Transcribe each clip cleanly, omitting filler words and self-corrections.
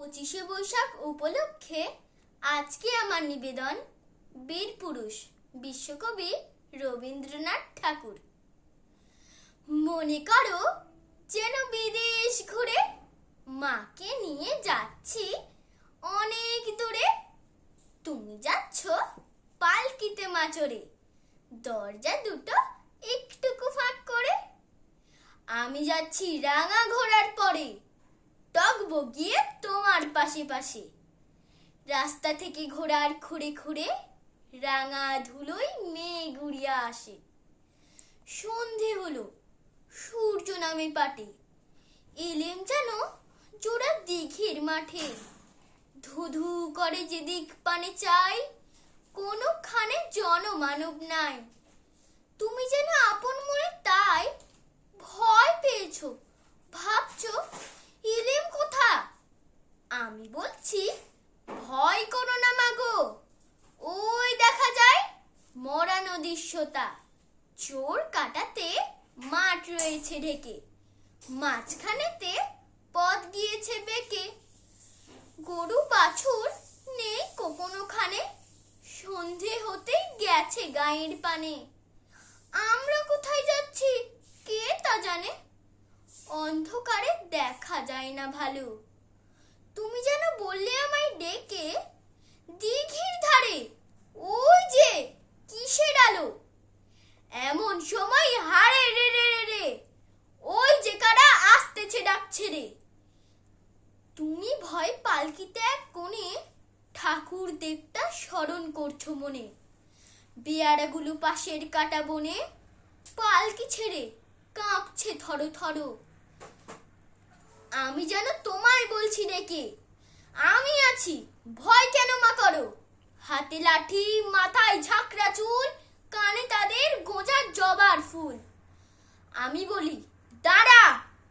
25শে বৈশাখ উপলক্ষে আজকে আমার নিবেদন বীর পুরুষ বিশ্বকবি রবীন্দ্রনাথ ঠাকুর। মনে করো যেন বিদেশ ঘুরে মাকে নিয়ে যাচ্ছি অনেক দূরে। তুমি যাচ্ছ পালকিতে মা চড়ে, দরজা দুটো একটুকু ফাঁক করে। আমি যাচ্ছি রাঙা ঘোড়ার পরে, টগবগিয়ে তোমার পাশে পাশে। রাস্তা থেকে ঘোড়ার খুঁড়ে খুঁড়ে রাঙা ধুলোয় মেঘ উড়িয়া আসে। সন্ধে হলো, সূর্য নামে পাটে, এলেম যেন জোড়া দিঘির মাঠে। ধুধু করে যেদিক পানে চাই, কোনোখানে জনমানব নাই। তুমি যেন আপন মনে তাই ভয় পেয়েছো, ভাবছো এলেম কোথা। আমি বলছি ভয় করো না মাগো, ওই দেখা যায় মরা নদীর সোতা। চোর কাটাতে মাঠ রয়েছে ঢেকে, মাঝখানেতে পথ গিয়েছে বেঁকে। গরু বাছুর নেই কোনোখানে, সন্ধে হতেই গেছে গায়ের পানে। আমরা কোথায় যাচ্ছি কে তা জানে, অন্ধকারে দেখা যায় না ভালো। তুমি যেন বললে আমায় ডেকে, দিঘির ধারে ওই যে কিসের আলো। এমন সময় হারে রে রে রে রে, ওই যে কারা আসতেছে ডাকছে রে। তুমি ভয় পালকিতে এক কোণে ঠাকুর দেবতা স্মরণ করছো মনে। বেয়ারাগুলো পাশের কাটা বনে পালকি ছেড়ে কাঁপছে থরো থরো। আমি যেন তোমায় বলছি ডেকে, আমি আছি ভয় কেন মা করো। হাতে লাঠি, মাথায় ঝাঁকড়া চুল, কানে তাদের গোঁজার জবার ফুল। আমি বলি দাঁড়া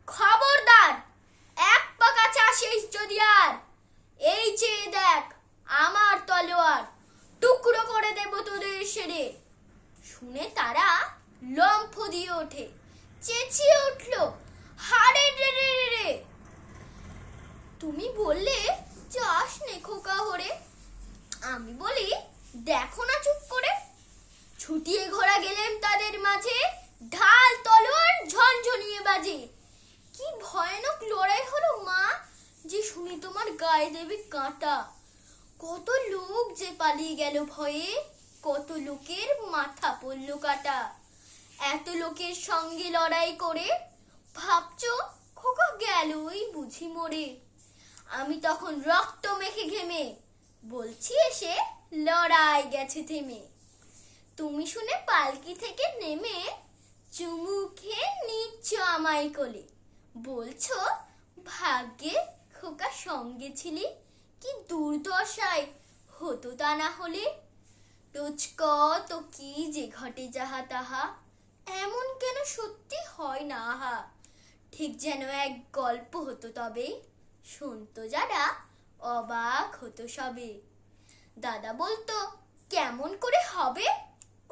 খবরদার, এক পা কাছে আসিস যদি আর। এই চেয়ে দেখ আমার তলোয়ার, টুকরো করে দেব তোদের সেরে। শুনে তারা লম্ফ দিয়ে ওঠে, চেঁচিয়ে উঠলো হারে রে রে রে রে। তুমি বললে যাস নে খোকা হরে। আমি বলি দেখো না চুপ করে। ছুটিয়ে ঘোড়া গেলেন তাদের মাঝে, ঢাল তলোয়ার ঝনঝনিয়ে বাজে। কি ভয়ানক লড়াই হলো মা, যে শুনি তোমার গায়ে দেবে কাঁটা। কত লোক যে পালিয়ে গেল ভয়ে, কত লোকের মাথা পড়ল কাটা। এত লোকের সঙ্গে লড়াই করে ভাবছো খোকা গেলই বুঝি মরে। আমি তখন রক্ত মেখে ঘেমে বলছি এসে লড়াই গেছে থেমে। তুমি শুনে পালকি থেকে নেমে চুমু খেয়ে নিচ্ছ আমায় কোলে, বলছো ভাগ্যে খোকা সঙ্গে ছিলি, কি দুর্দশায় হতো তা না হলে। তো কি যে ঘটে যাহা তাহা, এমন কেন সত্যি হয় না আহা। ঠিক যেন এক গল্প হতো তবে, শুনতো যারা অবাক হতো সবে। দাদা বলতো কেমন করে হবে,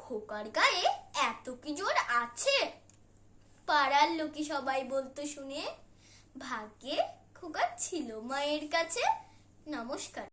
খোকার গায়ে এত কি জোর আছে। পাড়ার লোকে সবাই বলতো শুনে, ভাগ্যে খোকা ছিল মায়ের কাছে। নমস্কার।